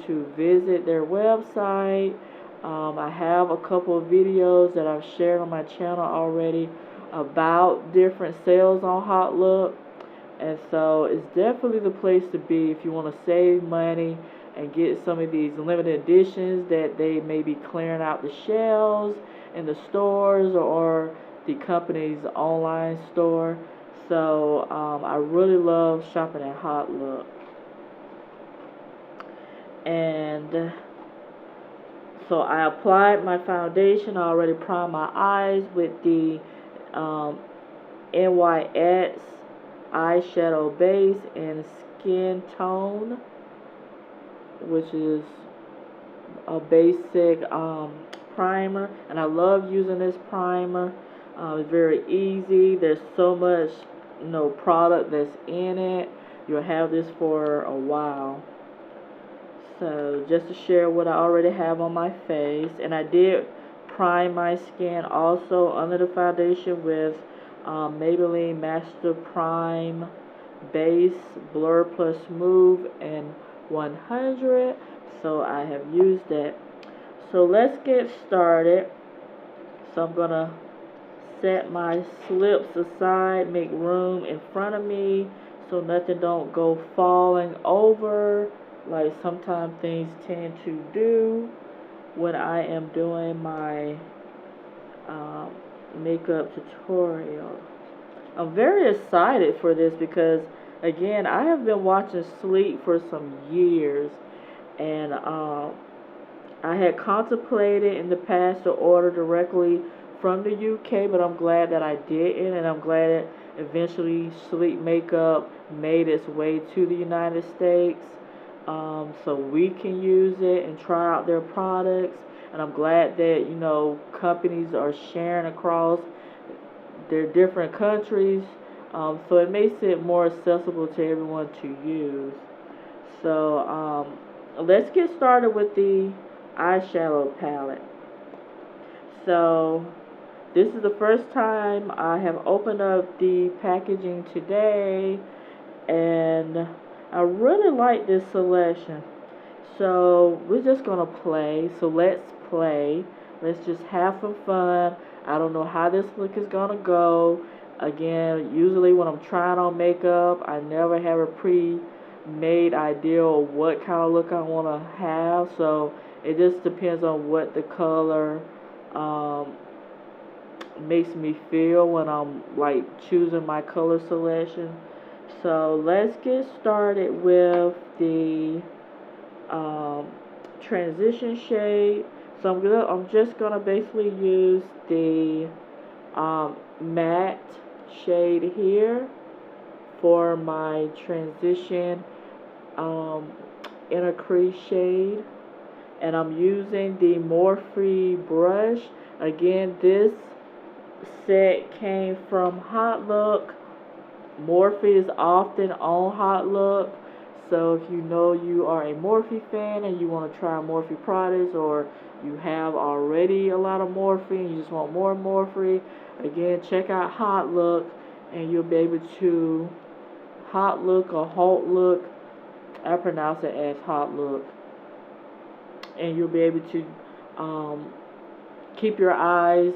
to visit their website. I have a couple of videos that I've shared on my channel already about different sales on Hot Look. And so it's definitely the place to be if you want to save money and get some of these limited editions that they may be clearing out the shelves in the stores or the company's online store. So I really love shopping at Hot Look. And so I applied my foundation. I already primed my eyes with the NYX eyeshadow base in Skin Tone, which is a basic primer, and I love using this primer. It's very easy. There's so much product that's in it. You'll have this for a while. So just to share what I already have on my face, and I did prime my skin also under the foundation with Maybelline Master Prime Base Blur Plus Smooth and 100. So I have used that. So let's get started. So I'm gonna set my slips aside, make room in front of me so nothing don't go falling over like sometimes things tend to do when I am doing my makeup tutorial. I'm very excited for this because, again, I have been watching Sleep for some years, and I had contemplated in the past to order directly from the UK, but I'm glad that I didn't, and I'm glad that eventually Sleep makeup made its way to the United States, so we can use it and try out their products. And I'm glad that companies are sharing across their different countries, so it makes it more accessible to everyone to use. So let's get started with the eyeshadow palette. So this is the first time I have opened up the packaging today, and I really like this selection. So we're just gonna play. So let's play. Let's just have some fun. I don't know how this look is gonna go. Again, usually when I'm trying on makeup, I never have a pre-made idea of what kind of look I want to have. So it just depends on what the color makes me feel when I'm like choosing my color selection. So let's get started with the transition shade. So I'm just gonna basically use the matte shade here for my transition inner crease shade, and I'm using the Morphe brush. Again, this set came from Hot Look. Morphe is often on Hot Look, so if you are a Morphe fan and you want to try Morphe products, or you have already a lot of Morphe and you just want more Morphe, again, check out Hot Look, and you'll be able to Hot Look or Hot Look. I pronounce it as Hot Look, and you'll be able to keep your eyes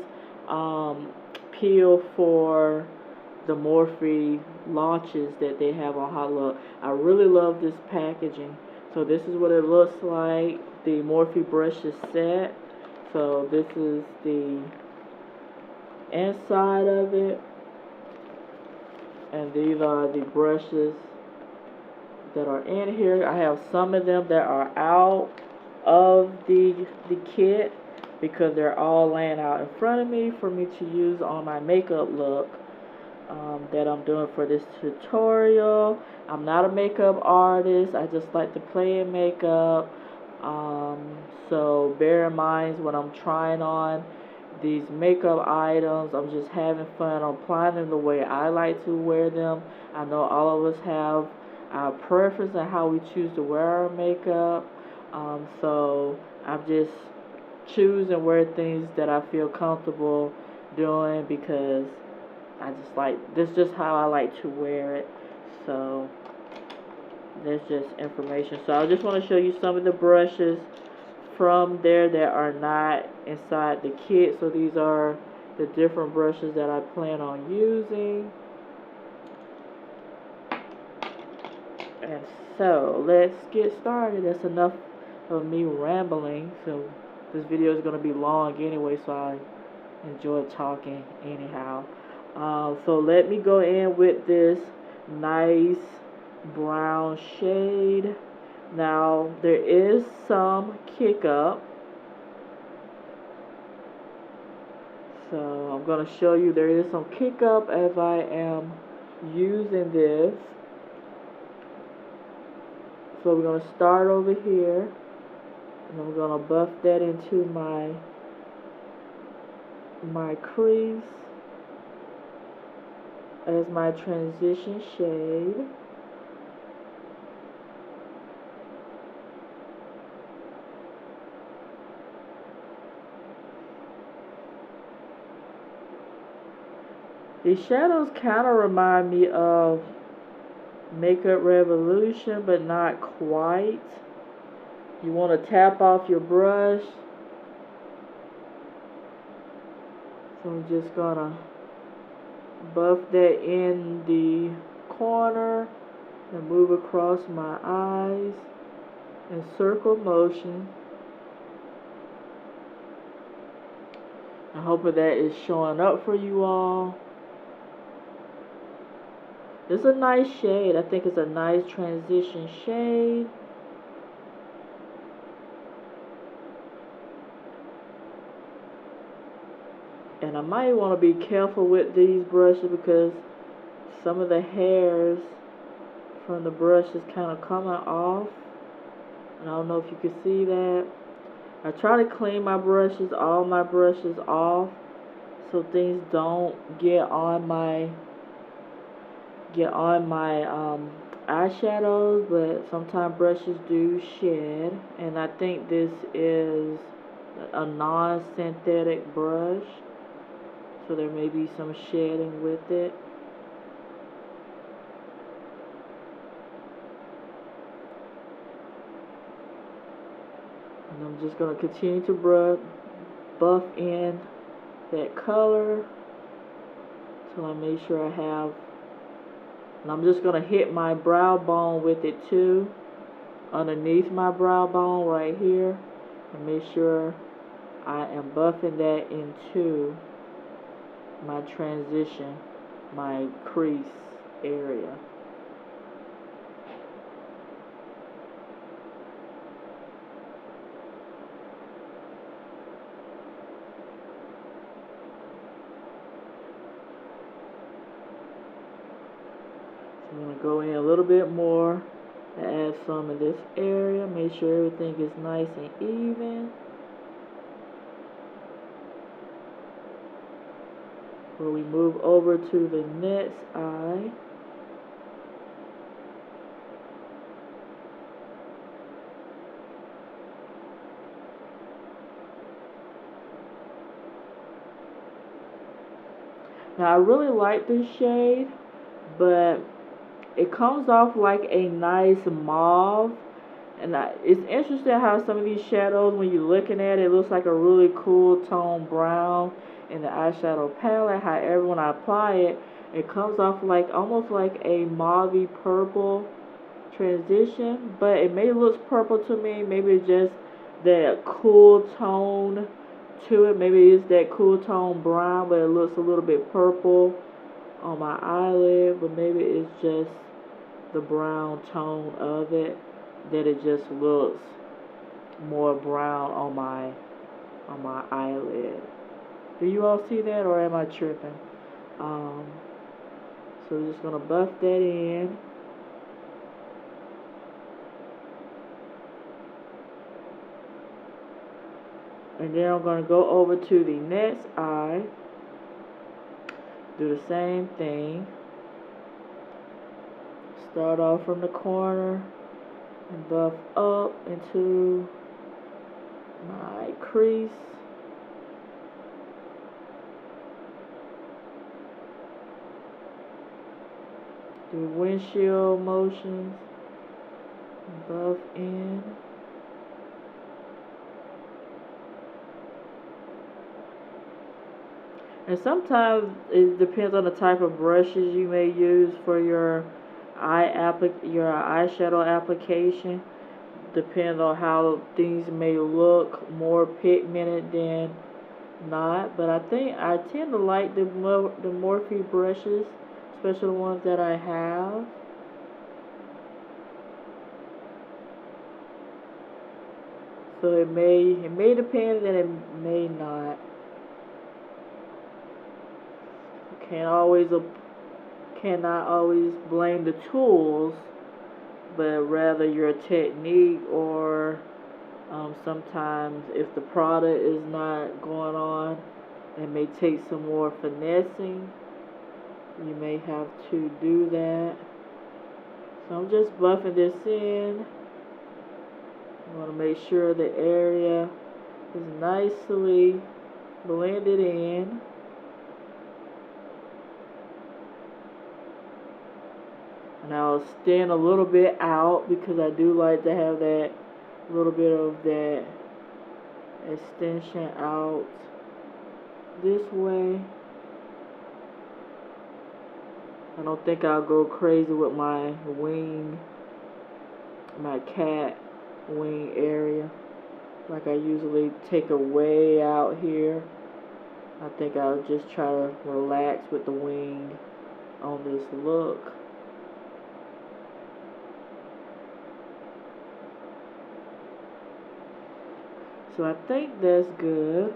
peeled for the Morphe launches that they have on Hot Look. I really love this packaging. So this is what it looks like. The Morphe brush is set. So this is the inside of it, and these are the brushes that are in here. I have some of them that are out of the kit because they're all laying out in front of me for me to use on my makeup look that I'm doing for this tutorial. I'm not a makeup artist. I just like to play in makeup. So bear in mind when I'm trying on these makeup items, I'm just having fun. I'm applying them the way I like to wear them. I know all of us have our preference on how we choose to wear our makeup. So I'm just choosing wear things that I feel comfortable doing because I just like this, just how I like to wear it. So That's just information. So I just want to show you some of the brushes from there that are not inside the kit. So these are the different brushes that I plan on using. And so let's get started. That's enough of me rambling. So this video is going to be long anyway, so I enjoy talking anyhow. So let me go in with this nice brown shade. Now there is some kick up, so I'm going to show you there is some kick up as I am using this. So we're going to start over here, and I'm going to buff that into my crease as my transition shade. These shadows kind of remind me of Makeup Revolution, but not quite. You want to tap off your brush. So I'm just gonna buff that in the corner and move across my eyes in circle motion. I hope that is showing up for you all. It's a nice shade. I think it's a nice transition shade. And I might want to be careful with these brushes because some of the hairs from the brush is kind of coming off. And I don't know if you can see that. I try to clean my brushes, all my brushes off, so things don't get on my eyeshadows, but sometimes brushes do shed. And I think this is a non-synthetic brush, so there may be some shedding with it. And I'm just going to continue to buff in that color till I make sure I have. And I'm just going to hit my brow bone with it too, underneath my brow bone right here, and make sure I am buffing that into my transition, my crease area. So I'm going to go in a little bit more and add some in this area, make sure everything is nice and even. Where we move over to the next eye. Now I really like this shade, but it comes off like a nice mauve. And it's interesting how some of these shadows, when you're looking at it, it looks like a really cool tone brown in the eyeshadow palette. However, when I apply it, it comes off like almost like a mauvey purple transition. But it may look purple to me. Maybe it's just that cool tone to it. Maybe it's that cool tone brown, but it looks a little bit purple on my eyelid. But maybe it's just the brown tone of it, that it just looks more brown on my eyelid. Do you all see that, or am I tripping? So we're just gonna buff that in. And then I'm gonna go over to the next eye. Do the same thing. Start off from the corner and buff up into my crease. Do windshield motions. buff in. And sometimes it depends on the type of brushes you may use for your eyeshadow application. Depends on how things may look more pigmented than not. But I think I tend to like the Morphe brushes, especially the ones that I have. So it may depend and it may not. Cannot always blame the tools, but rather your technique, or sometimes if the product is not going on, it may take some more finessing. You may have to do that. So I'm just buffing this in. I want to make sure the area is nicely blended in. And I'll stand a little bit out because I do like to have that little bit of that extension out this way. I don't think I'll go crazy with my wing, my cat wing area, like I usually take it way out here. I think I'll just try to relax with the wing on this look. So I think that's good.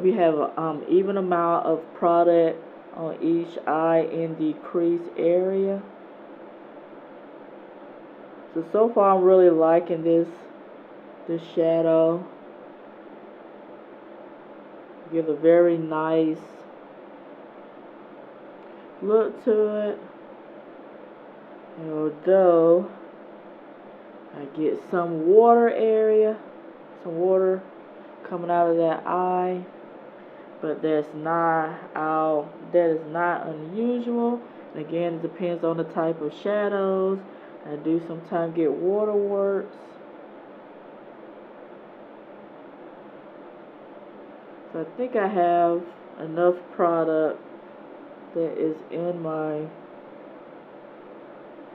We have an even amount of product on each eye in the crease area. So far I'm really liking this shadow. Gives a very nice look to it. And although I get some water coming out of that eye, but that is not unusual. And again, it depends on the type of shadows. I do sometimes get waterworks. So I think I have enough product that is in my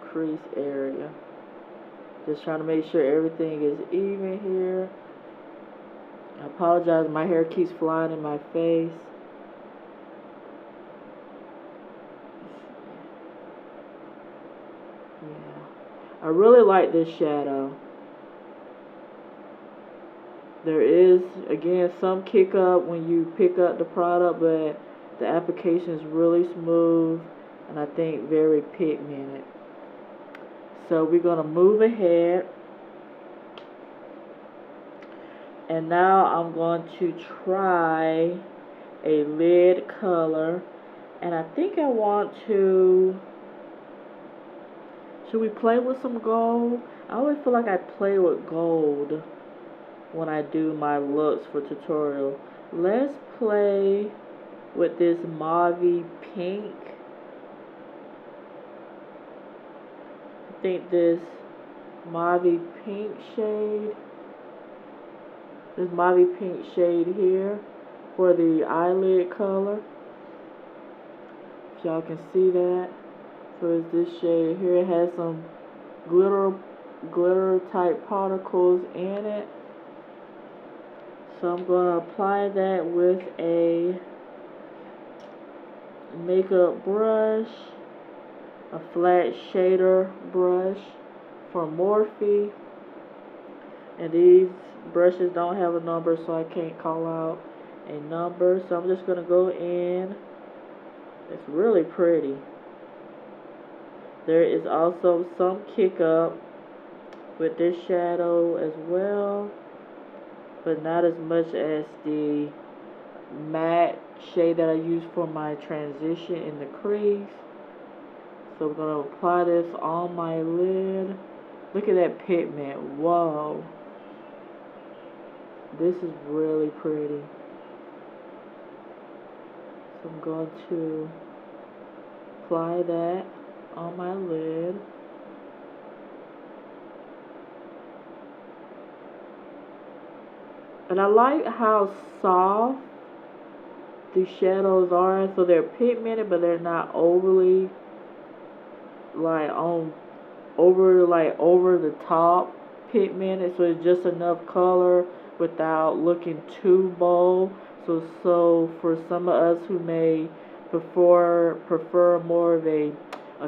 crease area. Just trying to make sure everything is even here. I apologize, my hair keeps flying in my face. Yeah, I really like this shadow. There is, again, some kick up when you pick up the product, but the application is really smooth and I think very pigmented. So we're going to move ahead. And now I'm going to try a lid color. And I think I want to... Should we play with some gold? I always feel like I play with gold when I do my looks for tutorial. Let's play with this mauve pink. I think this mauve pink shade here for the eyelid color. If y'all can see that. So it's this shade here. It has some glitter type particles in it. So I'm going to apply that with a makeup brush, a flat shader brush from Morphe. And these brushes don't have a number, so I can't call out a number. So I'm just going to go in. It's really pretty. There is also some kick up with this shadow as well, but not as much as the matte shade that I use for my transition in the crease. So we're going to apply this on my lid. Look at that pigment. Whoa. This is really pretty. So I'm going to apply that on my lid. And I like how soft these shadows are. So they're pigmented, but they're not overly like over the top pigmented. So it's just enough color without looking too bold. So for some of us who may prefer more of a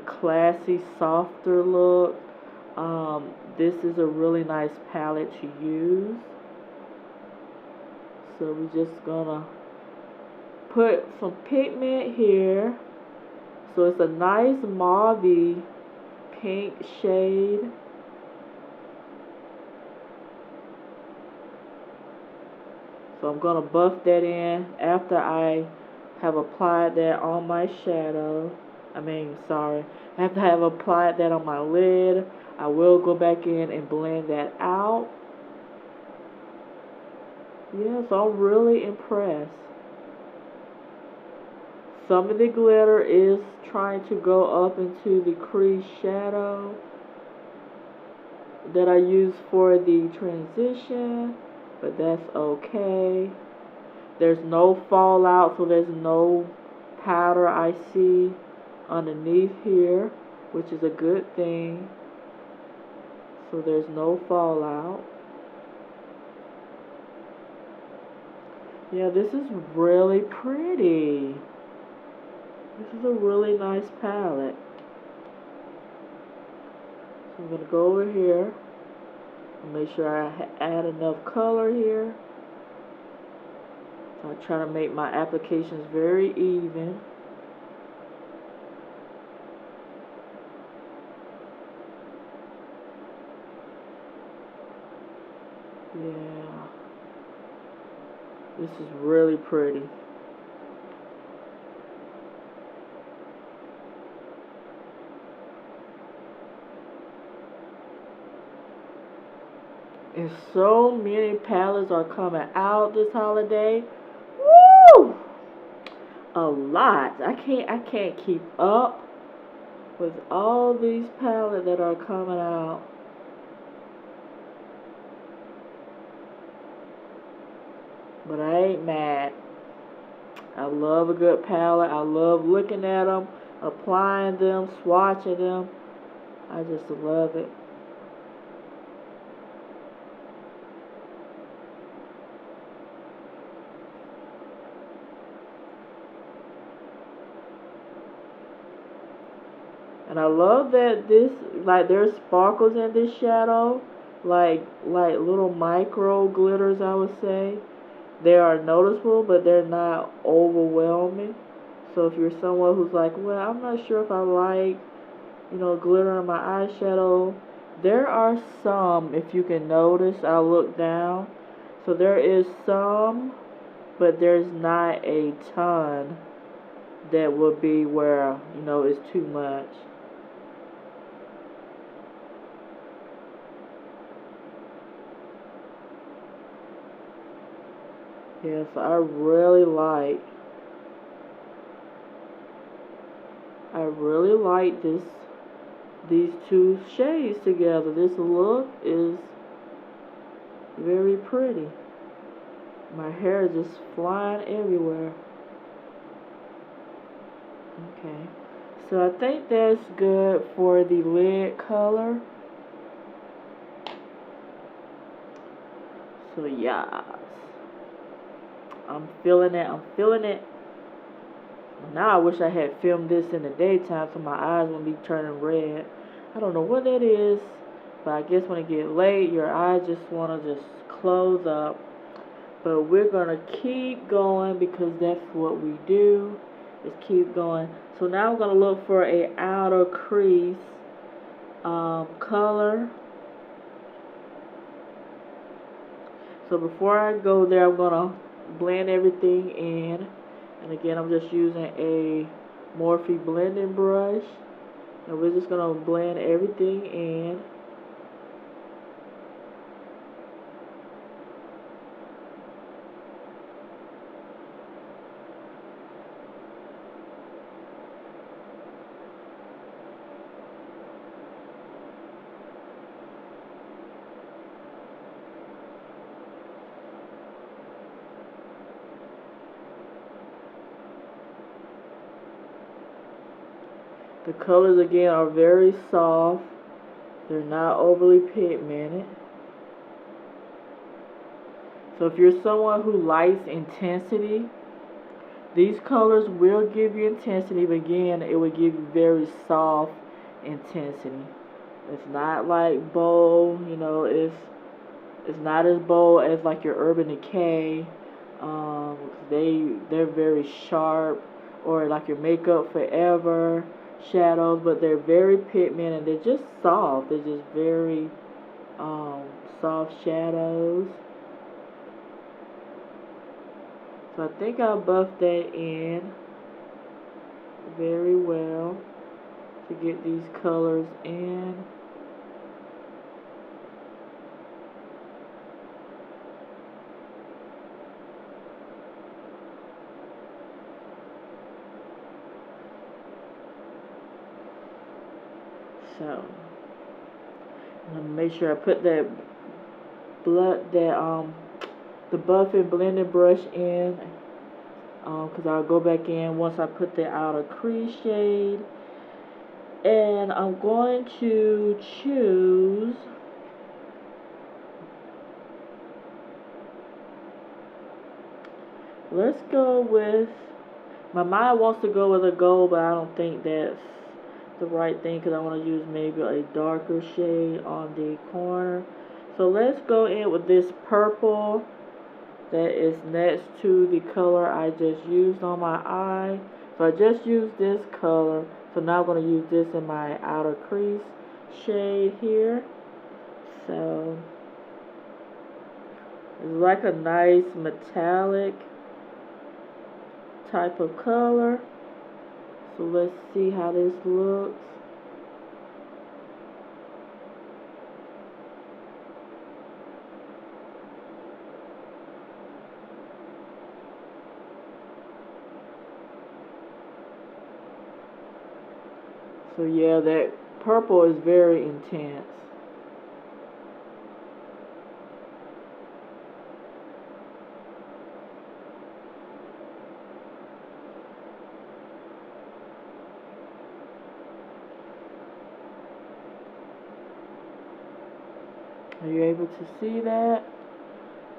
classy, softer look, this is a really nice palette to use. So we're just gonna put some pigment here. So it's a nice mauve pink shade. So I'm gonna buff that in after I have applied that on my shadow. After I have applied that on my lid, I will go back in and blend that out. Yeah, so I'm really impressed. Some of the glitter is trying to go up into the crease shadow that I use for the transition, but that's okay. There's no fallout, so there's no powder I see underneath here, which is a good thing. So there's no fallout. Yeah, this is really pretty. This is a really nice palette. So I'm going to go over here and make sure I add enough color here. So I try to make my applications very even. Yeah. This is really pretty. And so many palettes are coming out this holiday. Woo! A lot. I can't keep up with all these palettes that are coming out. But I ain't mad. I love a good palette. I love looking at them, applying them, swatching them. I just love it. And I love that this, like, there's sparkles in this shadow, like little micro glitters, I would say. They are noticeable, but they're not overwhelming. So if you're someone who's like, well, I'm not sure if I like, glitter in my eyeshadow, there are some, if you can notice, I'll look down. So there is some, but there's not a ton that would be where, it's too much. Yes, I really like these two shades together. This look is very pretty. My hair is just flying everywhere. Okay, so I think that's good for the lid color. So yeah, I'm feeling it. Now I wish I had filmed this in the daytime so my eyes wouldn't be turning red. I don't know what that is, but I guess when it gets late, your eyes just want to just close up. But we're going to keep going because that's what we do, is keep going. So now I'm going to look for a outer crease color. So before I go there, I'm going to blend everything in. And again, I'm just using a Morphe blending brush. And we're just going to blend everything in. The colors again are very soft. They're not overly pigmented. So if you're someone who likes intensity, these colors will give you intensity, but again, it will give you very soft intensity. It's not like bold, you know, it's not as bold as like your Urban Decay. They're very sharp, or like your Makeup Forever shadows, but they're very pigmented. They're just soft. They're just very soft shadows. So I think I'll buff that in very well to get these colors in. So I'm gonna make sure I put the buff and blending brush in, because I'll go back in once I put the outer crease shade. And I'm going to choose let's go with, my mind wants to go with a gold, but I don't think that's the right thing, because I want to use maybe a darker shade on the corner. So let's go in with this purple that is next to the color I just used on my eye. So I just used this color, so now I'm going to use this in my outer crease shade here. So it's like a nice metallic type of color. So let's see how this looks. So yeah, that purple is very intense. Are you able to see that?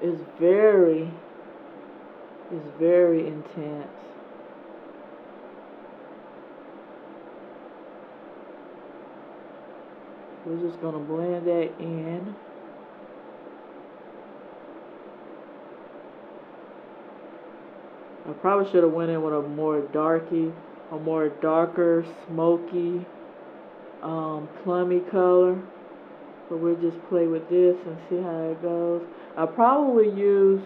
It's very intense. We're just going to blend that in. I probably should have went in with a more darker, smoky, plummy color. But we'll just play with this and see how it goes. I'll probably use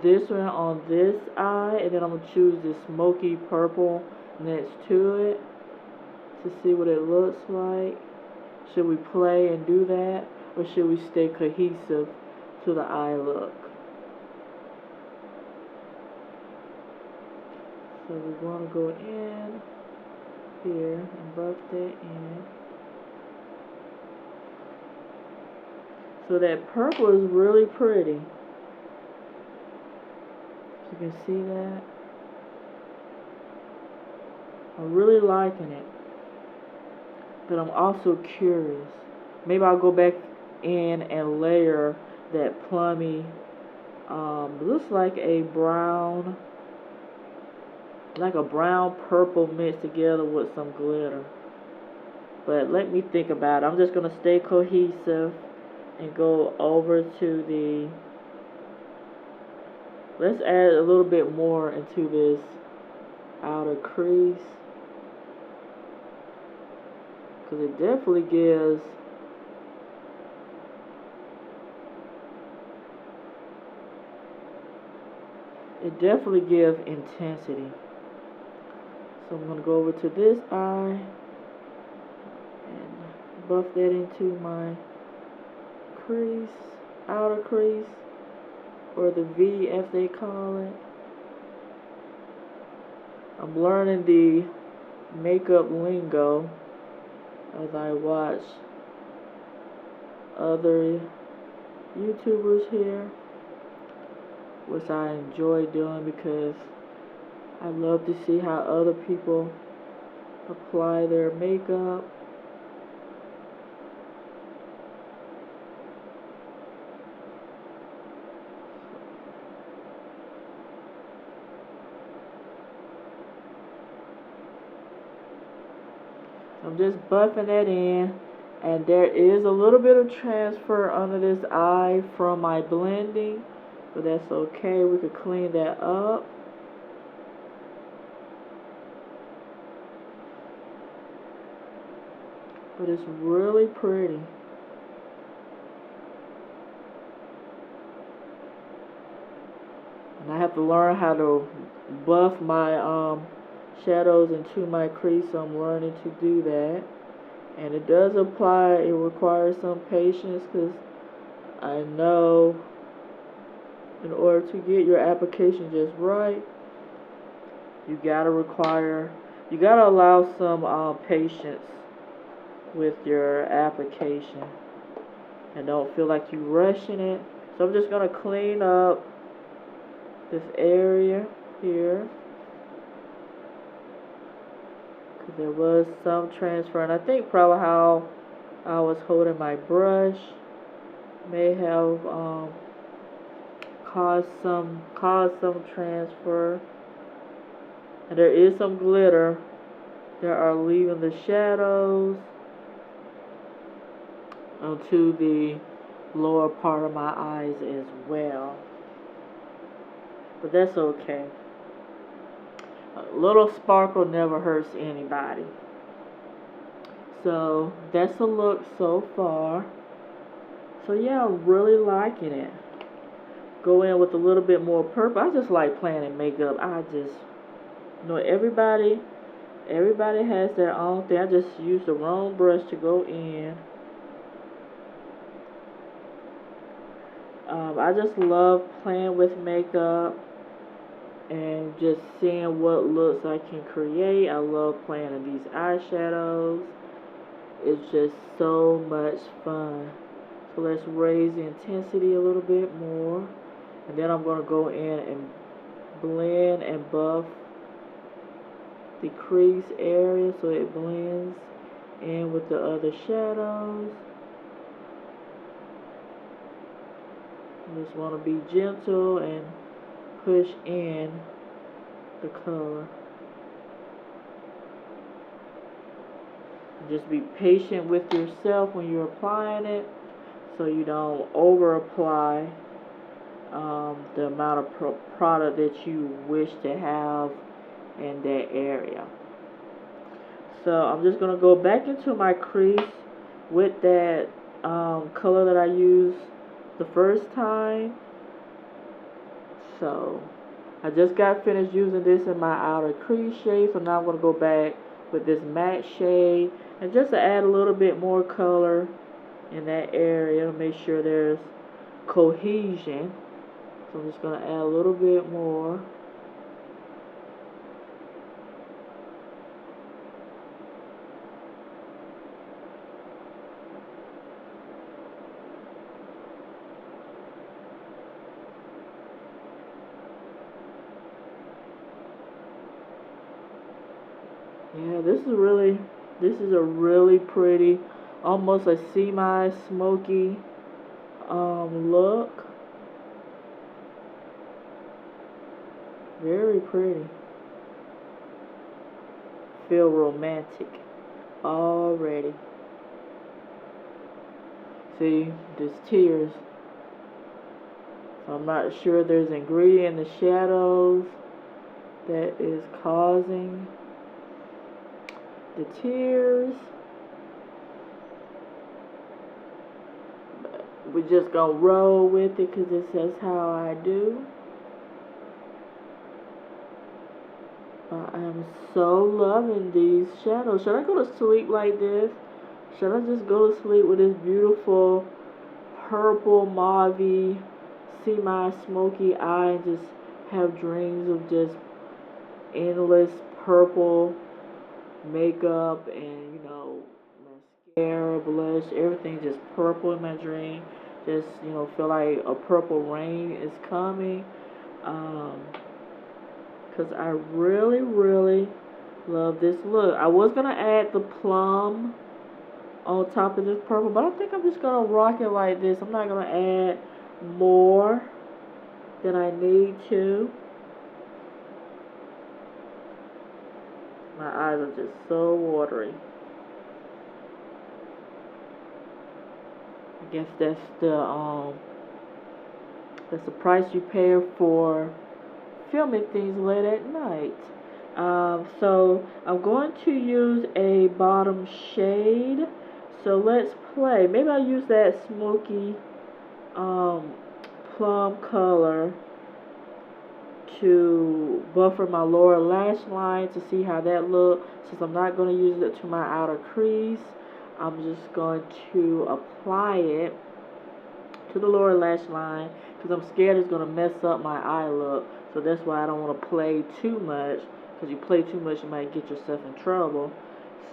this one on this eye, and then I'm going to choose this smoky purple next to it to see what it looks like. Should we play and do that, or should we stay cohesive to the eye look? So we're going to go in here and buff that in. So that purple is really pretty. You can see that. I'm really liking it. But I'm also curious. Maybe I'll go back in and layer that plummy, looks like a brown purple mixed together with some glitter. But let me think about it. I'm just going to stay cohesive and go over to the, let's add a little bit more into this outer crease, because it definitely gives intensity. So I'm going to go over to this eye and buff that into my crease, outer crease, or the V as they call it. I'm learning the makeup lingo as I watch other YouTubers here, which I enjoy doing because I love to see how other people apply their makeup. I'm just buffing that in, and there is a little bit of transfer under this eye from my blending, but that's okay. We could clean that up. But it's really pretty. And I have to learn how to buff my shadows into my crease, so I'm learning to do that. And it does apply, it requires some patience, because I know in order to get your application just right, you gotta allow some patience with your application, and don't feel like you're rushing it. So I'm just gonna clean up this area here, because there was some transfer, and I think probably how I was holding my brush may have caused some transfer. And there is some glitter that are leaving the shadows onto the lower part of my eyes as well. But that's okay. A little sparkle never hurts anybody. So that's a look so far. So yeah, I'm really liking it. Go in with a little bit more purple. I just like playing in makeup. Everybody has their own thing. I just used the wrong brush to go in. I just love playing with makeup and just seeing what looks I can create. I love playing in these eyeshadows. It's just so much fun. So let's raise the intensity a little bit more. And then I'm going to go in and blend and buff the crease area so it blends in with the other shadows. You just want to be gentle and push in the color. Just be patient with yourself when you're applying it, so you don't over apply the amount of product that you wish to have in that area. So I'm just going to go back into my crease with that color that I used the first time. So I just got finished using this in my outer crease shade, so now I'm going to go back with this matte shade and just to add a little bit more color in that area to make sure there's cohesion. So I'm just going to add a little bit more. Yeah, this is a really pretty, almost a semi-smoky look. Very pretty. Feel romantic already. See, there's tears. So I'm not sure there's ingredient in the shadows that is causing the tears. But we're just gonna roll with it because it says how I do. I am so loving these shadows. Should I go to sleep like this? Should I just go to sleep with this beautiful purple mauve semi-smoky eye and just have dreams of just endless purple makeup and, you know, mascara, blush, everything just purple in my dream? Just, you know, feel like a purple rain is coming. Because I really Love this look. I was going to add the plum on top of this purple, but I think I'm just going to rock it like this. I'm not going to add more than I need to. My eyes are just so watery. I guess that's the price you pay for filming things late at night. So I'm going to use a bottom shade. So let's play. Maybe I'll use that smoky plum color to buffer my lower lash line to see how that looks. Since I'm not going to use it to my outer crease, I'm just going to apply it to the lower lash line because I'm scared it's going to mess up my eye look. So that's why I don't want to play too much, because you play too much you might get yourself in trouble.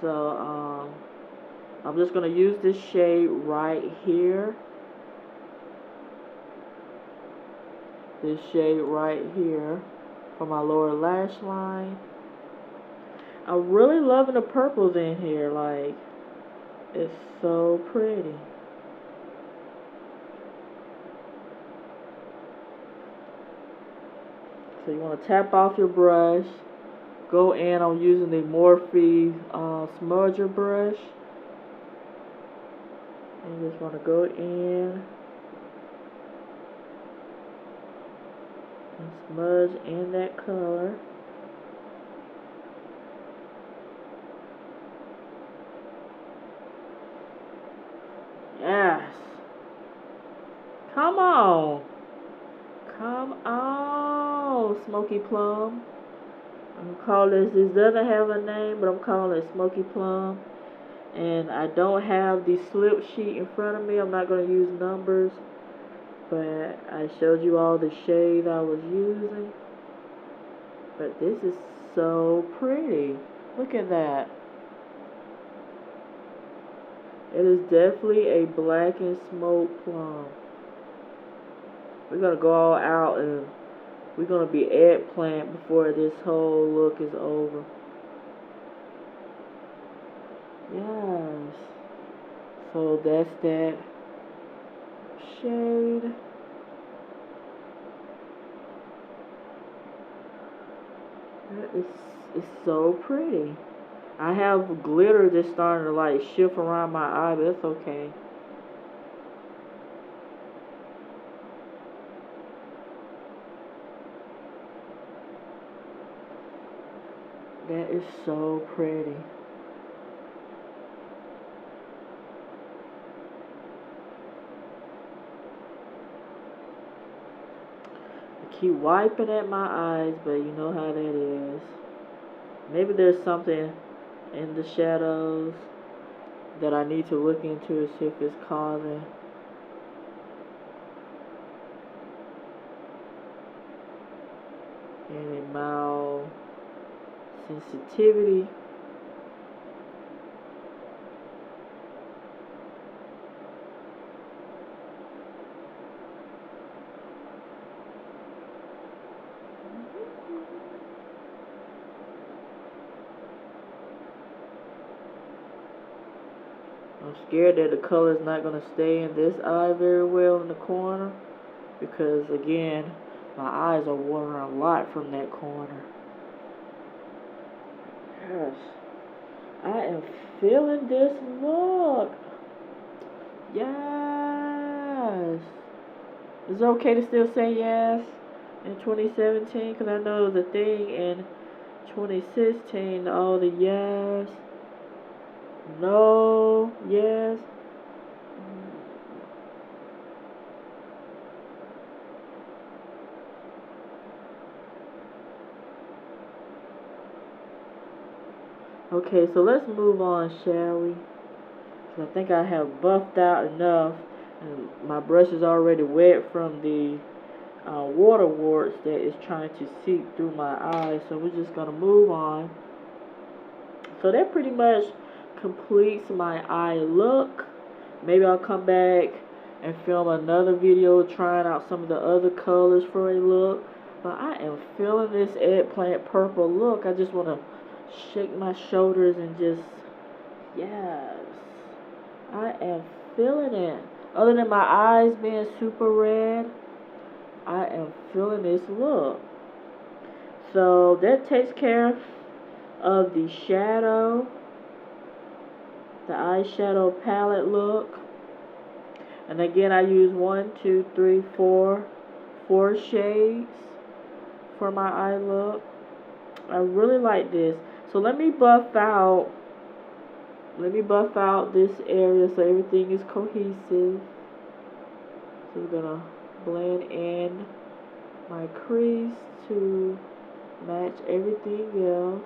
So I'm just going to use this shade right here. This shade right here for my lower lash line. I'm really loving the purples in here. Like, it's so pretty. So you want to tap off your brush. Go in. I'm using the Morphe smudger brush. And you just want to go in and smudge in that color. Yes. Come on. Come on, Smoky Plum. I'm calling this doesn't have a name, but I'm calling it Smoky Plum. And I don't have the slip sheet in front of me. I'm not going to use numbers, but I showed you all the shades I was using. But this is so pretty. Look at that. It is definitely a black and smoke plum. We're going to go all out and we're going to be eggplant before this whole look is over. Yes. So that's that shade. That is so pretty. I have glitter that's starting to like shift around my eye, but that's okay. That is so pretty. I keep wiping at my eyes, but you know how that is. Maybe there's something in the shadows that I need to look into to see if it's causing any mild sensitivity. I'm scared that the color is not going to stay in this eye very well in the corner, because again, my eyes are watering a lot from that corner. Gosh, I am feeling this look. Yes. Is it okay to still say yes in 2017? Because I know the thing in 2016, all the yes, no, yes. Okay, so let's move on, shall we? I think I have buffed out enough, and my brush is already wet from the water warts that is trying to seep through my eyes. So we're just going to move on. So that pretty much completes my eye look. Maybe I'll come back and film another video trying out some of the other colors for a look. But I am feeling this eggplant purple look. I just want to shake my shoulders and just, yes, I am feeling it. Other than my eyes being super red, I am feeling this look. So that takes care of the shadow, the eyeshadow palette look. And again, I use 4 shades for my eye look. I really like this. So let me buff out this area so everything is cohesive. So we're gonna blend in my crease to match everything else.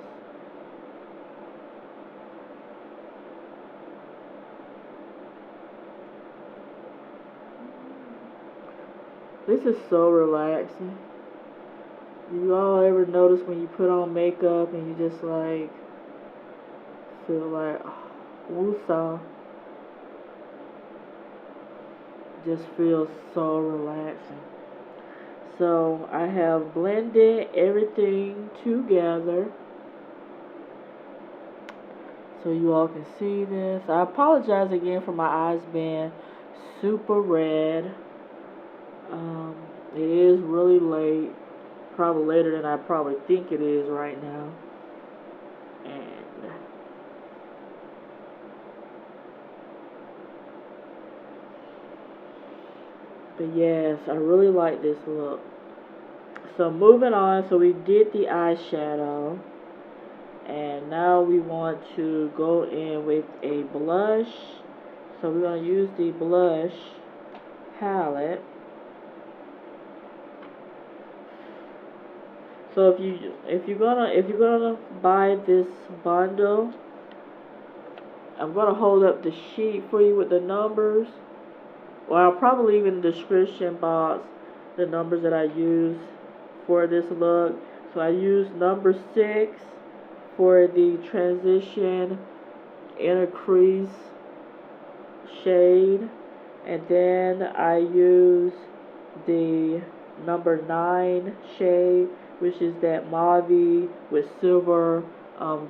This is so relaxing. Do you all ever notice when you put on makeup and you just like feel like woosah? Just feels so relaxing. So I have blended everything together so you all can see this. I apologize again for my eyes being super red. It is really late, probably later than I probably think it is right now. But yes, I really like this look. So moving on, so we did the eyeshadow. And now we want to go in with a blush. So we're going to use the blush palette. So if you're gonna buy this bundle, I'm gonna hold up the sheet for you with the numbers. Well, I'll probably leave in the description box the numbers that I use for this look. So I use number 6 for the transition inner crease shade, and then I use the number 9 shade, which is that mauve with silver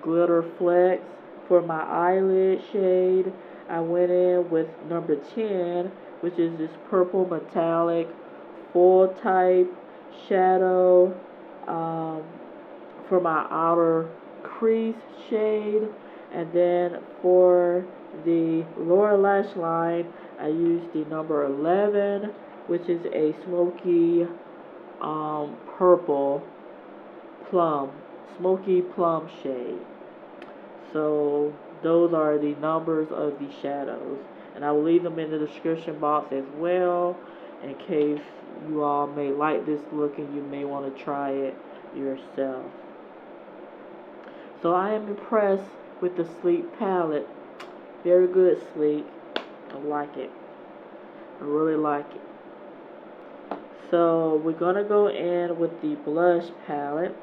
glitter flecks. For my eyelid shade, I went in with number 10, which is this purple metallic full type shadow for my outer crease shade. And then for the lower lash line, I used the number 11, which is a smoky purple plum, smoky plum shade. So those are the numbers of the shadows, and I will leave them in the description box as well, in case you all may like this look and you may want to try it yourself. So I am impressed with the Sleek palette. Very good, Sleek. I like it. I really like it. So we're gonna go in with the blush palette.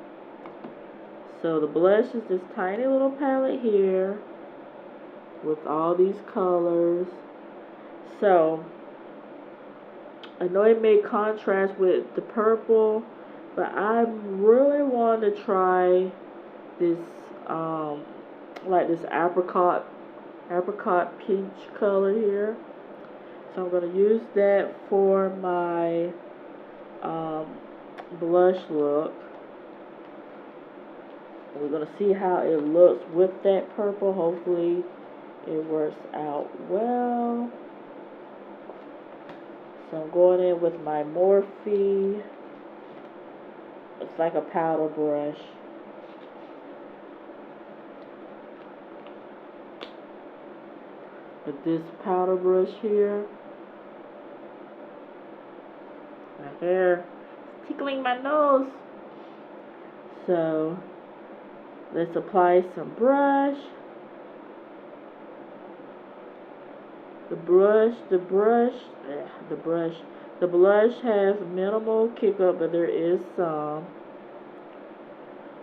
So the blush is this tiny little palette here with all these colors. So I know it may contrast with the purple, but I really want to try this like this apricot peach color here. So I'm going to use that for my blush look. We're going to see how it looks with that purple. Hopefully it works out well. So I'm going in with my Morphe. It's like a powder brush. With this powder brush here. My hair is tickling my nose. So let's apply some brush. The blush has minimal kick up, but there is some.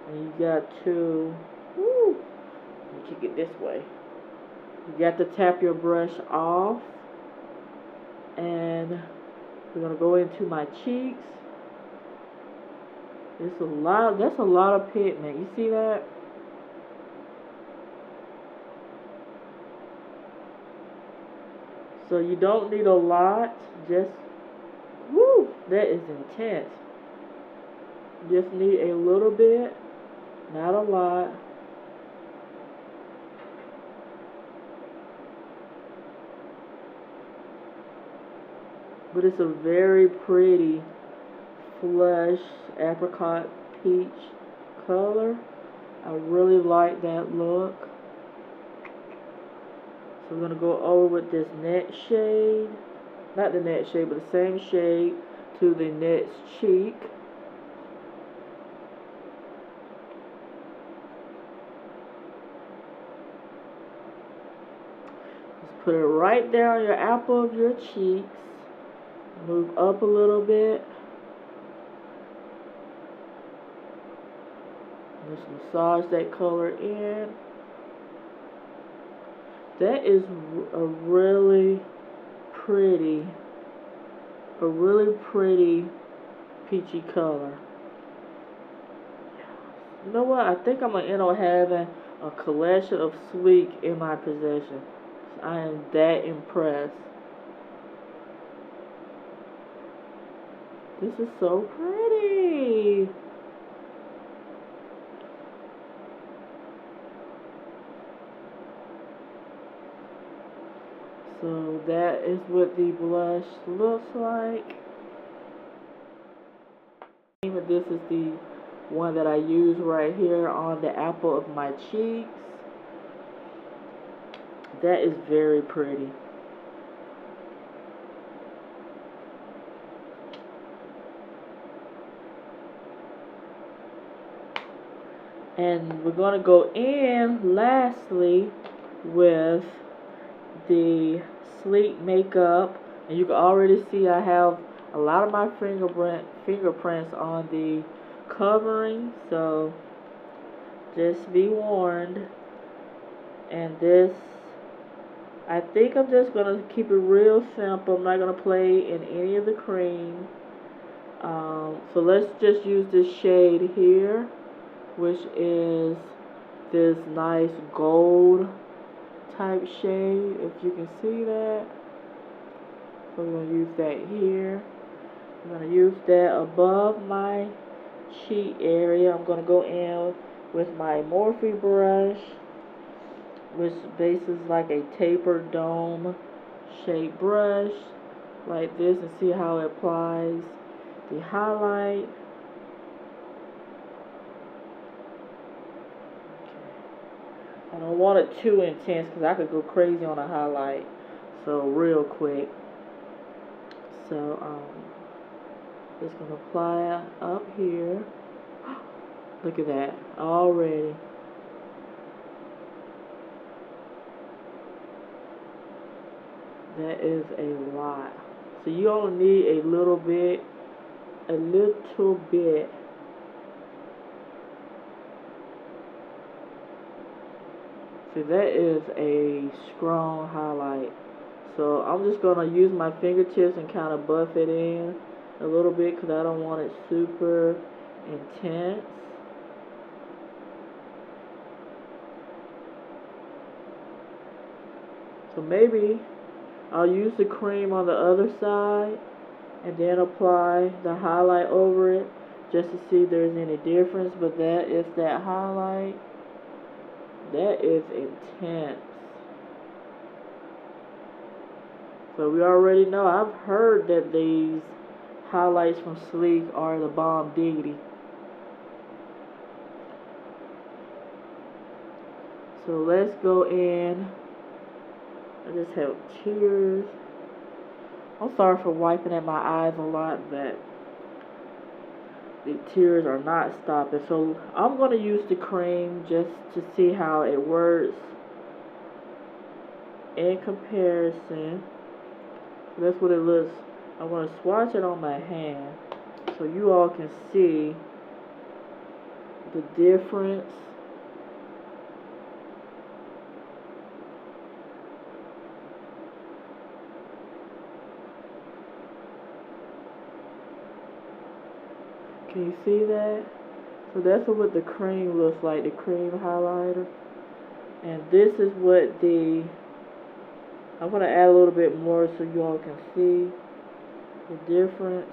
And you got to, let me kick it this way. You got to tap your brush off. And we're gonna go into my cheeks. That's a lot of pigment. You see that? So you don't need a lot. Just, woo, that is intense. Just need a little bit, not a lot. But it's a very pretty flush apricot peach color. I really like that look. So we're going to go over with this next shade. Not the next shade, but the same shade to the next cheek. Just put it right there on your apple of your cheeks. Move up a little bit. Just massage that color in. That is a really pretty peachy color. You know what? I think I'm going to end up having a collection of Sleek in my possession. I am that impressed. This is so pretty. So that is what the blush looks like. This is the one that I use right here on the apple of my cheeks. That is very pretty. And we're going to go in lastly with the Sleek makeup. And you can already see I have a lot of my fingerprints on the covering. So just be warned. And this, I think I'm just going to keep it real simple. I'm not going to play in any of the cream. So let's just use this shade here, which is this nice gold type shade, if you can see that. So we're going to use that here. I'm going to use that above my cheek area. I'm going to go in with my Morphe brush, which bases like a tapered dome shaped brush, like this, and see how it applies the highlight. I don't want it too intense because I could go crazy on a highlight. So real quick. So just gonna apply it up here. Look at that already. That is a lot. So you only need a little bit. See, that is a strong highlight. So I'm just going to use my fingertips and kind of buff it in a little bit because I don't want it super intense. So maybe I'll use the cream on the other side and then apply the highlight over it just to see if there's any difference. But that is that highlight. That is intense. So we already know, I've heard that these highlights from Sleek are the bomb diggity. So let's go in. I just have tears. I'm sorry for wiping at my eyes a lot, but the tears are not stopping. So I'm going to use the cream just to see how it works in comparison. That's what it looks. I'm going to swatch it on my hand so you all can see the difference. Can you see that? So that's what the cream looks like, the cream highlighter. And this is what the I'm going to add a little bit more so you all can see the difference.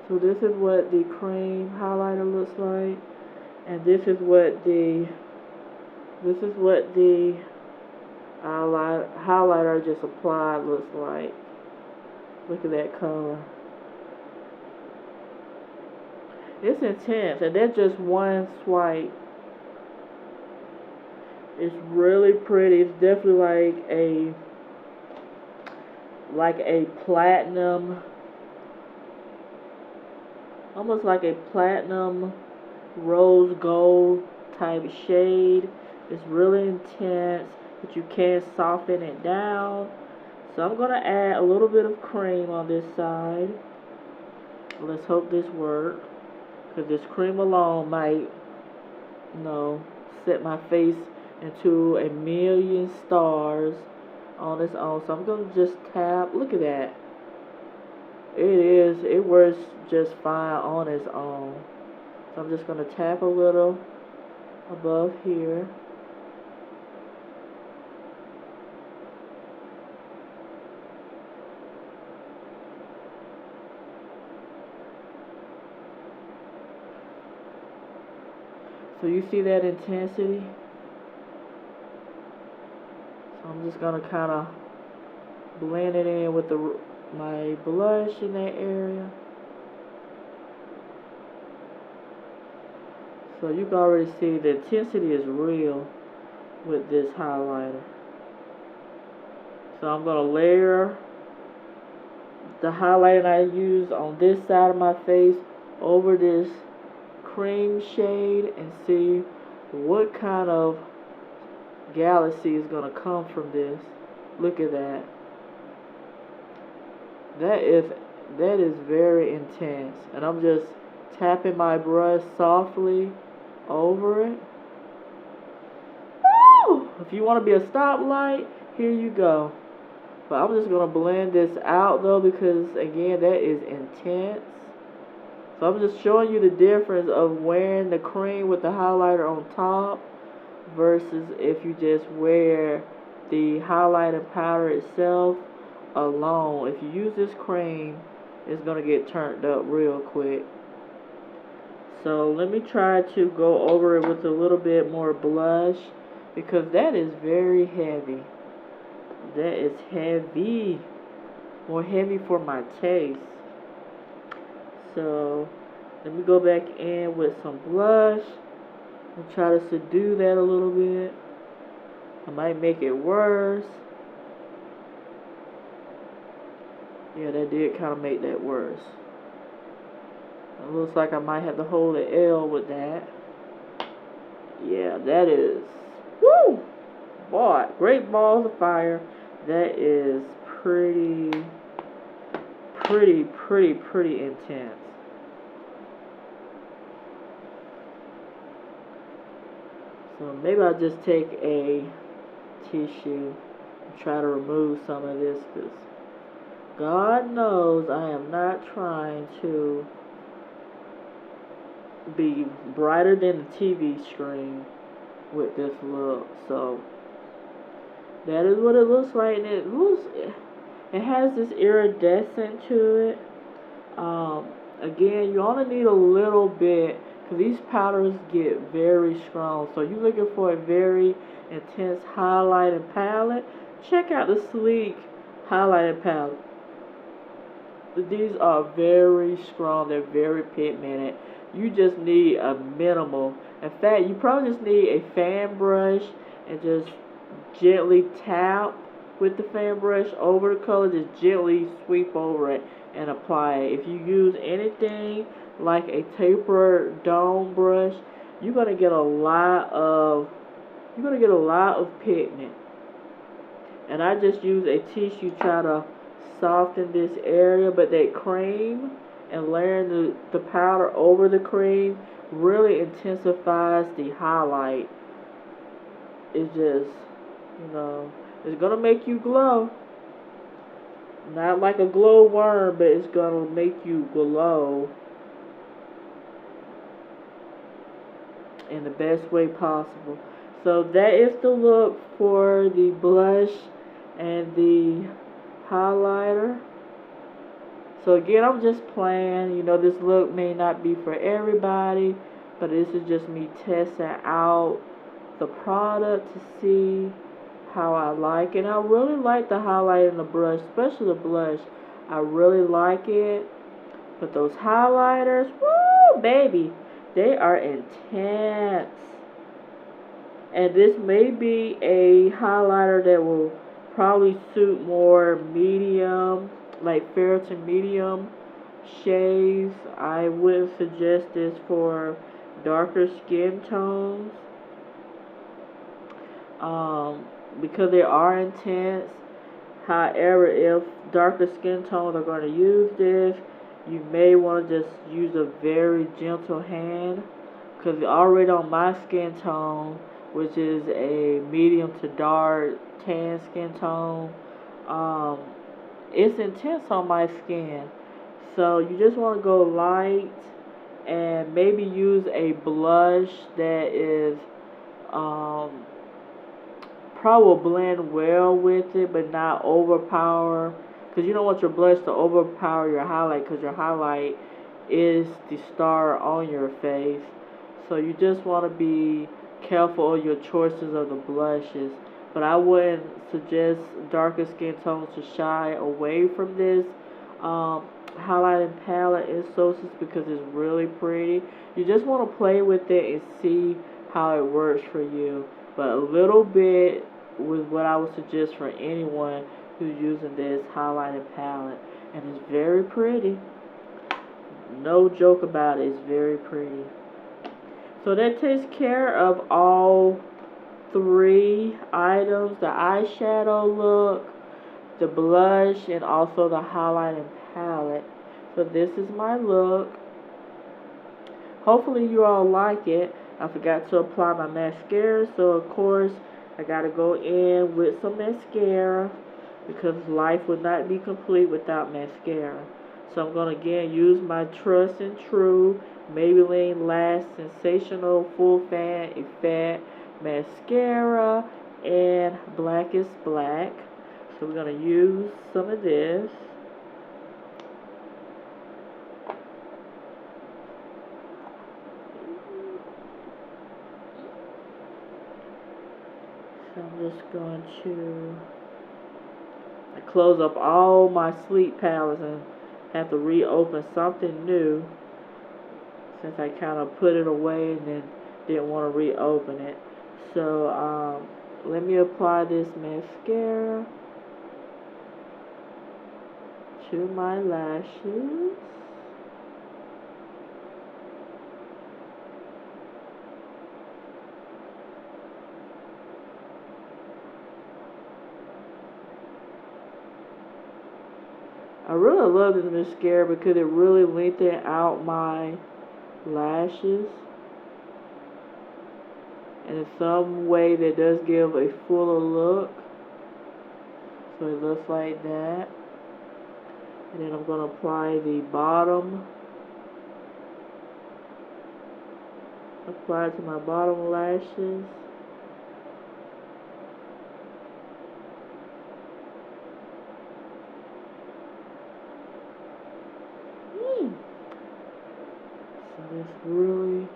So this is what the cream highlighter looks like, and this is what the highlighter I just applied looks like. Look at that color. It's intense, and that's just one swipe. It's really pretty. It's definitely like a platinum, almost like a platinum rose gold type shade. It's really intense, but you can soften it down. So I'm going to add a little bit of cream on this side. Let's hope this works, because this cream alone might, set my face into a million stars on its own. So I'm going to just tap. Look at that. It works just fine on its own. So I'm just going to tap a little above here. So you see that intensity? So I'm just going to kind of blend it in with my blush in that area. So you can already see the intensity is real with this highlighter. So I'm going to layer the highlighter I use on this side of my face over this cream shade and see what kind of galaxy is going to come from this. Look at that. That is very intense. And I'm just tapping my brush softly over it. Woo! If you want to be a stoplight, here you go. But I'm just going to blend this out though, because again, that is intense. So I'm just showing you the difference of wearing the cream with the highlighter on top versus if you just wear the highlighter powder itself alone. If you use this cream, it's going to get turned up real quick. So let me try to go over it with a little bit more blush, because that is very heavy. That is heavy. More heavy for my taste. So let me go back in with some blush and try to subdue that a little bit. I might make it worse. Yeah, that did kind of make that worse. It looks like I might have to hold an L with that. Yeah, that is, woo! Boy, great balls of fire. That is pretty intense. So maybe I'll just take a tissue and try to remove some of this, because God knows I am not trying to be brighter than the TV screen with this look. So that is what it looks like, and it has this iridescent to it. Again, you only need a little bit, because these powders get very strong. So you're looking for a very intense highlighting palette, check out the Sleek highlighting palette. These are very strong. They're very pigmented. You just need a minimal. In fact, you probably just need a fan brush and just gently tap with the fan brush over the color. Just gently sweep over it and apply it. If you use anything like a tapered dome brush, you're gonna get a lot of pigment. And I just use a tissue to try to soften this area, but that cream and layering the powder over the cream really intensifies the highlight. It's just, it's gonna make you glow. Not like a glow worm, but it's gonna make you glow. in the best way possible. So that is the look for the blush and the highlighter. So again, I'm just playing. You know, this look may not be for everybody, but this is just me testing out the product to see how I like it. And I really like the highlight and the brush, especially the blush. I really like it. But those highlighters, woo, baby, they are intense. And this may be a highlighter that will probably suit more medium, like fair to medium shades. I wouldn't suggest this for darker skin tones, because they are intense. However, if darker skin tones are going to use this, you may want to just use a very gentle hand, because already on my skin tone, which is a medium to dark tan skin tone, it's intense on my skin. So you just want to go light and maybe use a blush that is probably will blend well with it, but not overpower, because you don't want your blush to overpower your highlight, because your highlight is the star on your face. So you just want to be careful of your choices of the blushes. But I wouldn't suggest darker skin tones to shy away from this highlighting palette in Solstice, because it's really pretty. You just want to play with it and see how it works for you. But a little bit was what I would suggest for anyone who's using this highlighting palette. And it's very pretty. No joke about it. It's very pretty. So that takes care of all three items: the eyeshadow look, the blush, and also the highlighting palette. So this is my look. Hopefully you all like it. I forgot to apply my mascara, so of course I gotta go in with some mascara, because life would not be complete without mascara. So I'm gonna again use my trust and true Maybelline Lash Sensational Full Fan Effect Mascara and Black is Black. So we're gonna use some of this. So I'm just going to close up all my sleep palettes and have to reopen something new, since I kind of put it away and then didn't want to reopen it. So let me apply this mascara to my lashes. I really love this mascara because it really lengthens out my lashes, and in some way that does give a fuller look. So it looks like that. And then I'm going to apply the bottom. Apply it to my bottom lashes. It's really,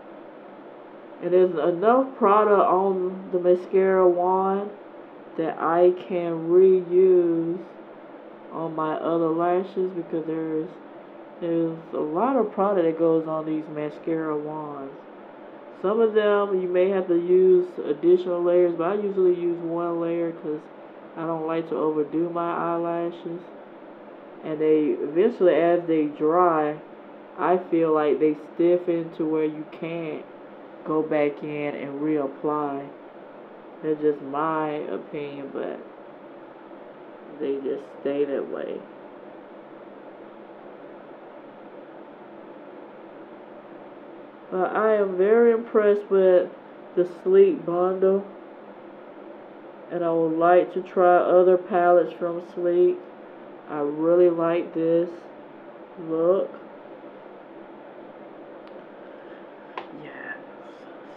and there's enough product on the mascara wand that I can reuse on my other lashes, because there's a lot of product that goes on these mascara wands. Some of them you may have to use additional layers, but I usually use one layer because I don't like to overdo my eyelashes. And they eventually, as they dry, I feel like they stiffen to where you can't go back in and reapply. That's just my opinion, but they just stay that way. But I am very impressed with the Sleek bundle, and I would like to try other palettes from Sleek. I really like this look.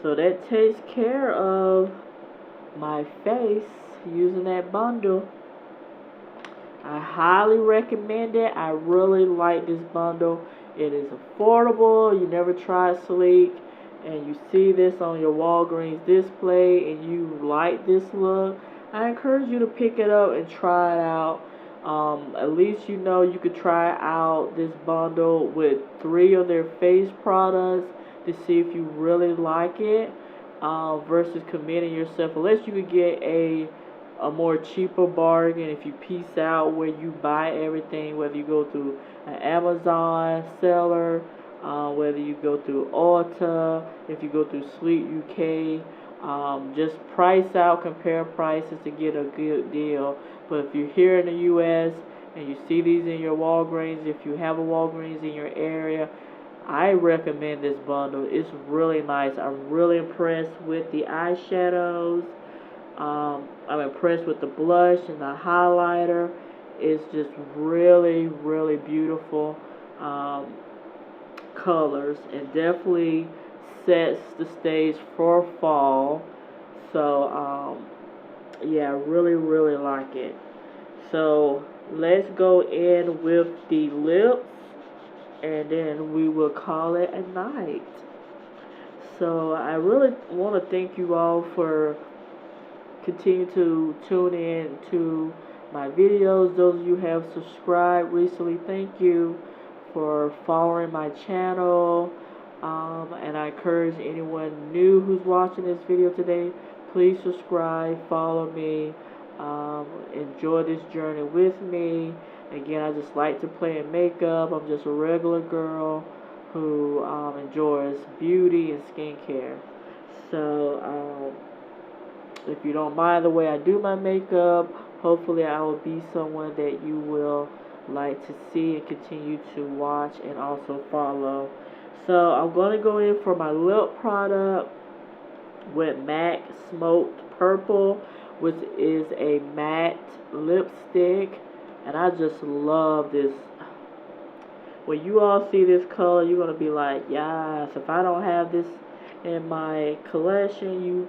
So that takes care of my face using that bundle. I highly recommend it. I really like this bundle. It is affordable. You never tried sleek and you see this on your Walgreens display and you like this look, I encourage you to pick it up and try it out. At least you know you could try out this bundle with 3 of their face products to see if you really like it, versus committing yourself, unless you could get a more cheaper bargain if you piece out where you buy everything, whether you go through an Amazon seller, whether you go through Ulta, if you go through Sleep UK. Just price out, compare prices to get a good deal. But if you're here in the U.S. and you see these in your Walgreens, if you have a Walgreens in your area, I recommend this bundle. It's really nice. I'm really impressed with the eyeshadows. I'm impressed with the blush and the highlighter. It's just really, really beautiful colors, and definitely sets the stage for fall. So, yeah, I really, really like it. So, let's go in with the lips, and then we will call it a night. So, I really want to thank you all for continue to tune in to my videos. Those of you who have subscribed recently, thank you for following my channel. And I encourage anyone new who's watching this video today, please subscribe, follow me, enjoy this journey with me. Again, I just like to play in makeup. I'm just a regular girl who enjoys beauty and skincare. So, if you don't mind the way I do my makeup, hopefully I will be someone that you will like to see and continue to watch and also follow. So I'm going to go in for my lip product with MAC Smoked Purple, which is a matte lipstick. And I just love this. When you all see this color, you're going to be like, yes, if I don't have this in my collection, you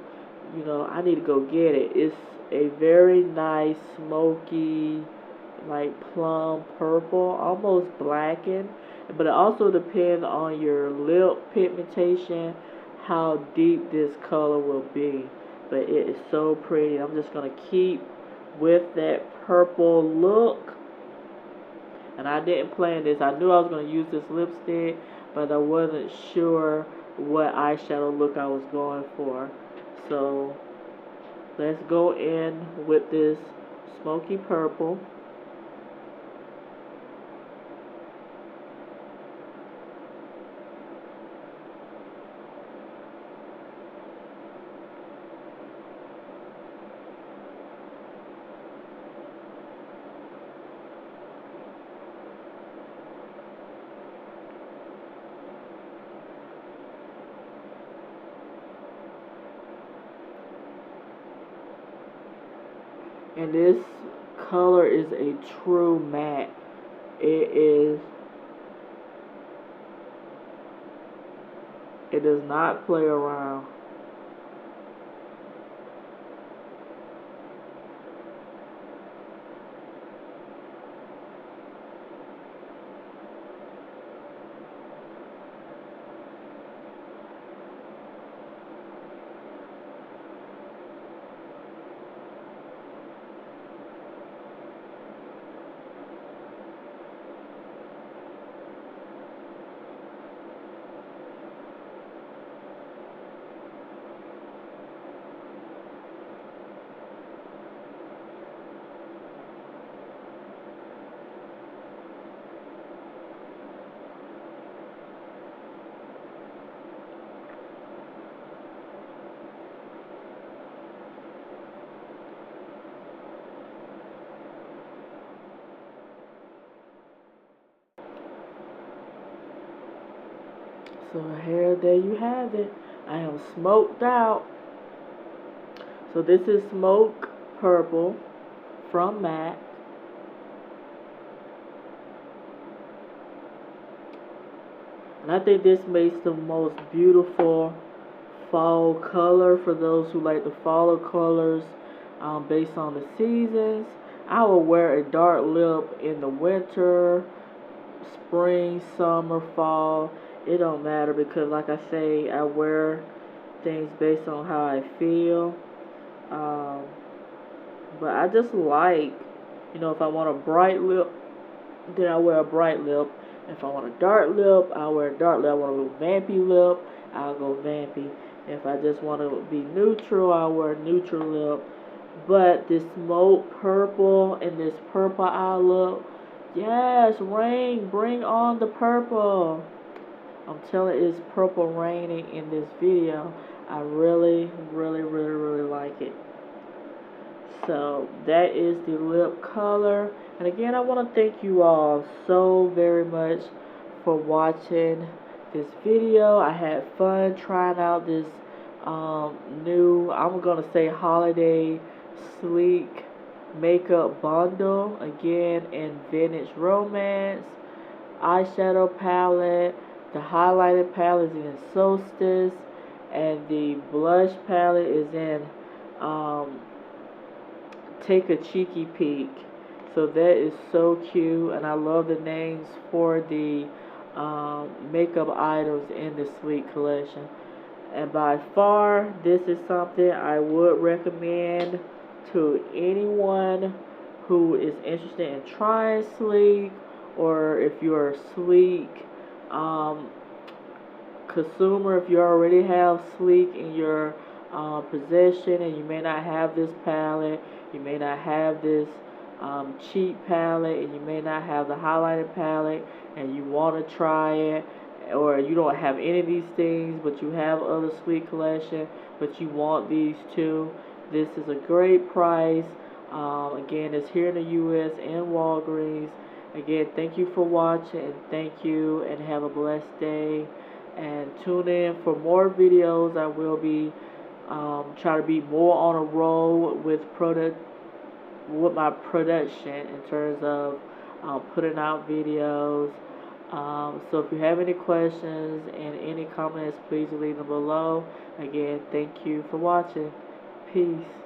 know, I need to go get it. It's a very nice, smoky, like plum purple, almost blackened. But it also depends on your lip pigmentation, how deep this color will be. But it is so pretty. I'm just going to keep with that purple look. And I didn't plan this. I knew I was going to use this lipstick, but I wasn't sure what eyeshadow look I was going for. So let's go in with this smoky purple. And this color is a true matte. It does not play around. So here, there you have it. I am smoked out. So this is Smoke Purple from MAC. And I think this makes the most beautiful fall color for those who like to follow colors based on the seasons. I will wear a dark lip in the winter, spring, summer, fall. It don't matter because, like I say, I wear things based on how I feel. Um, but I just like, if I want a bright lip, then I wear a bright lip. If I want a dark lip, I'll wear a dark lip. I want a little vampy lip, I'll go vampy. If I just want to be neutral, I'll wear a neutral lip. But this smoke purple and this purple eye look, yes, rain, bring on the purple. I'm telling you, it's purple raining in this video. I really, really, really, really like it. So that is the lip color. And again, I want to thank you all so very much for watching this video. I had fun trying out this new, I'm going to say holiday sleek makeup bundle. Again, in Vintage Romance. Eyeshadow palette. The highlighter palette is in Solstice. And the blush palette is in Take a Cheeky Peek. So that is so cute, and I love the names for the makeup items in the Sleek collection. And by far, this is something I would recommend to anyone who is interested in trying Sleek, or if you're a Sleek consumer, if you already have Sleek in your possession and you may not have this palette, you may not have this cheap palette, and you may not have the highlighter palette, and you want to try it, or you don't have any of these things but you have other Sleek collection but you want these too, this is a great price. Again, it's here in the US and Walgreens. Again, thank you for watching, and thank you, and have a blessed day. And tune in for more videos. I will be try to be more on a roll with my production in terms of putting out videos. So if you have any questions and any comments, please leave them below. Again, thank you for watching. Peace.